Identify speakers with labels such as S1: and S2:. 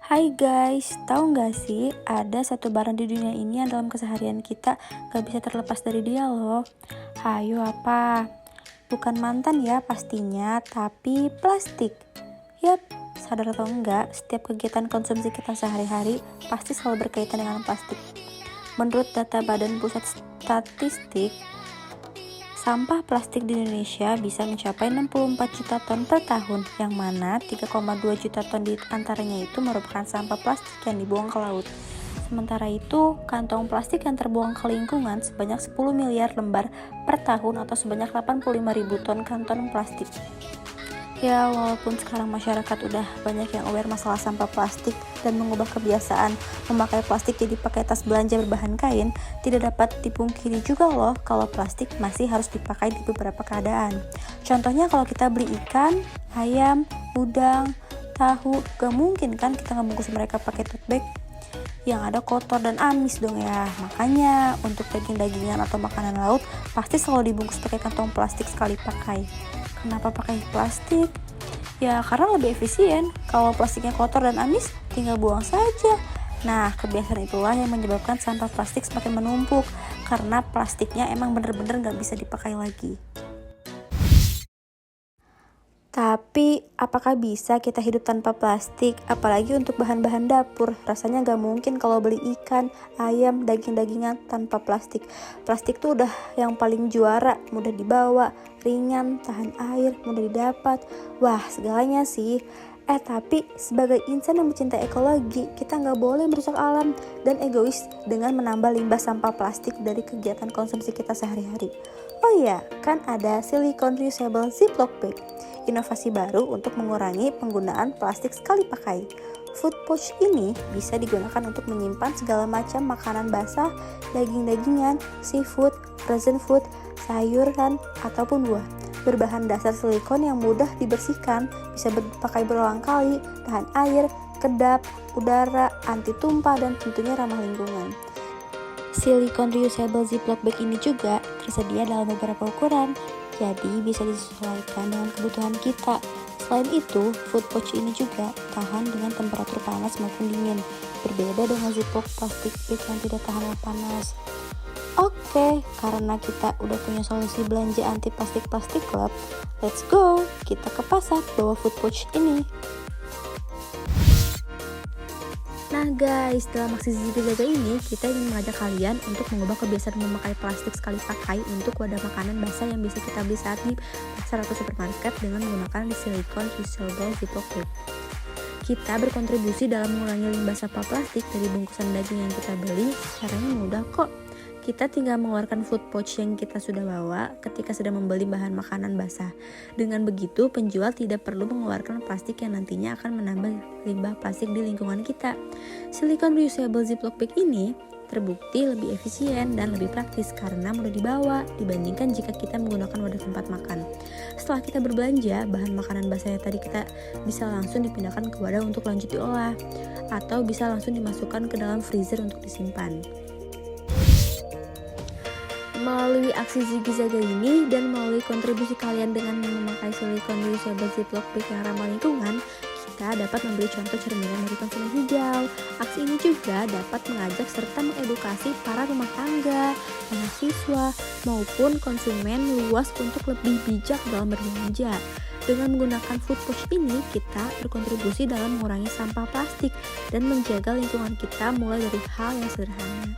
S1: Hai guys, tahu nggak sih ada satu barang di dunia ini yang dalam keseharian kita nggak bisa terlepas dari dia loh. Hayo apa? Bukan mantan ya pastinya, tapi plastik. Yap, sadar atau enggak, setiap kegiatan konsumsi kita sehari-hari pasti selalu berkaitan dengan plastik. Menurut data Badan Pusat Statistik, sampah plastik di Indonesia bisa mencapai 64 juta ton per tahun, yang mana 3,2 juta ton di antaranya itu merupakan sampah plastik yang dibuang ke laut. Sementara itu, kantong plastik yang terbuang ke lingkungan sebanyak 10 miliar lembar per tahun atau sebanyak 85.000 ton kantong plastik. Ya, walaupun sekarang masyarakat udah banyak yang aware masalah sampah plastik dan mengubah kebiasaan memakai plastik jadi pakai tas belanja berbahan kain, tidak dapat dipungkiri juga loh kalau plastik masih harus dipakai di beberapa keadaan. Contohnya kalau kita beli ikan, ayam, udang, tahu, gak mungkin kan kita ngebungkus mereka pakai tote bag yang ada kotor dan amis dong ya. Makanya untuk daging-dagingan atau makanan laut pasti selalu dibungkus pakai kantong plastik sekali pakai. Kenapa pakai plastik? Ya karena lebih efisien. Kalau plastiknya kotor dan amis, tinggal buang saja. Nah, kebiasaan itulah yang menyebabkan sampah plastik semakin menumpuk, karena plastiknya emang bener-bener gak bisa dipakai lagi. Tapi, apakah bisa kita hidup tanpa plastik? Apalagi untuk bahan-bahan dapur. Rasanya gak mungkin kalau beli ikan, ayam, daging-dagingan tanpa plastik. Plastik tuh udah yang paling juara, mudah dibawa, ringan, tahan air, mudah didapat. Wah, segalanya sih. Tapi sebagai insan yang mencintai ekologi, kita gak boleh merusak alam dan egois dengan menambah limbah sampah plastik dari kegiatan konsumsi kita sehari-hari. Oh iya, kan ada silicone reusable Ziploc bag, inovasi baru untuk mengurangi penggunaan plastik sekali pakai. Food pouch ini bisa digunakan untuk menyimpan segala macam makanan basah, daging-dagingan, seafood, frozen food, sayuran, ataupun buah. Berbahan dasar silikon yang mudah dibersihkan, bisa dipakai berulang kali, tahan air, kedap, udara, anti tumpah, dan tentunya ramah lingkungan. Silicone reusable Ziploc bag ini juga tersedia dalam beberapa ukuran, jadi bisa disesuaikan dengan kebutuhan kita. Selain itu, food pouch ini juga tahan dengan temperatur panas maupun dingin, berbeda dengan Ziploc plastik bag yang tidak tahan panas. Oke, karena kita udah punya solusi belanja anti plastik club, let's go, kita ke pasar bawa food pouch ini. Nah guys, dalam aksi Zizi Jaga ini, kita ingin mengajak kalian untuk mengubah kebiasaan memakai plastik sekali pakai untuk wadah makanan basah yang bisa kita beli saat di pasar atau supermarket dengan menggunakan silicone reusable Ziploc bag. Kita berkontribusi dalam mengurangi limbah sampah plastik dari bungkusan daging yang kita beli. Caranya mudah kok. Kita tinggal mengeluarkan food pouch yang kita sudah bawa ketika sedang membeli bahan makanan basah. Dengan begitu, penjual tidak perlu mengeluarkan plastik yang nantinya akan menambah limbah plastik di lingkungan kita. Silicone reusable Ziploc bag ini terbukti lebih efisien dan lebih praktis karena mudah dibawa dibandingkan jika kita menggunakan wadah tempat makan. Setelah kita berbelanja, bahan makanan basah yang tadi kita bisa langsung dipindahkan ke wadah untuk lanjut diolah, atau bisa langsung dimasukkan ke dalam freezer untuk disimpan. Melalui aksi Ziggy Zaga ini dan melalui kontribusi kalian dengan memakai silicone reusable Ziploc bag yang ramah lingkungan, kita dapat memberi contoh cerminan dari konsumen hijau. Aksi ini juga dapat mengajak serta mengedukasi para rumah tangga, mahasiswa, maupun konsumen luas untuk lebih bijak dalam berbelanja. Dengan menggunakan food pouch ini, kita berkontribusi dalam mengurangi sampah plastik dan menjaga lingkungan kita mulai dari hal yang sederhana.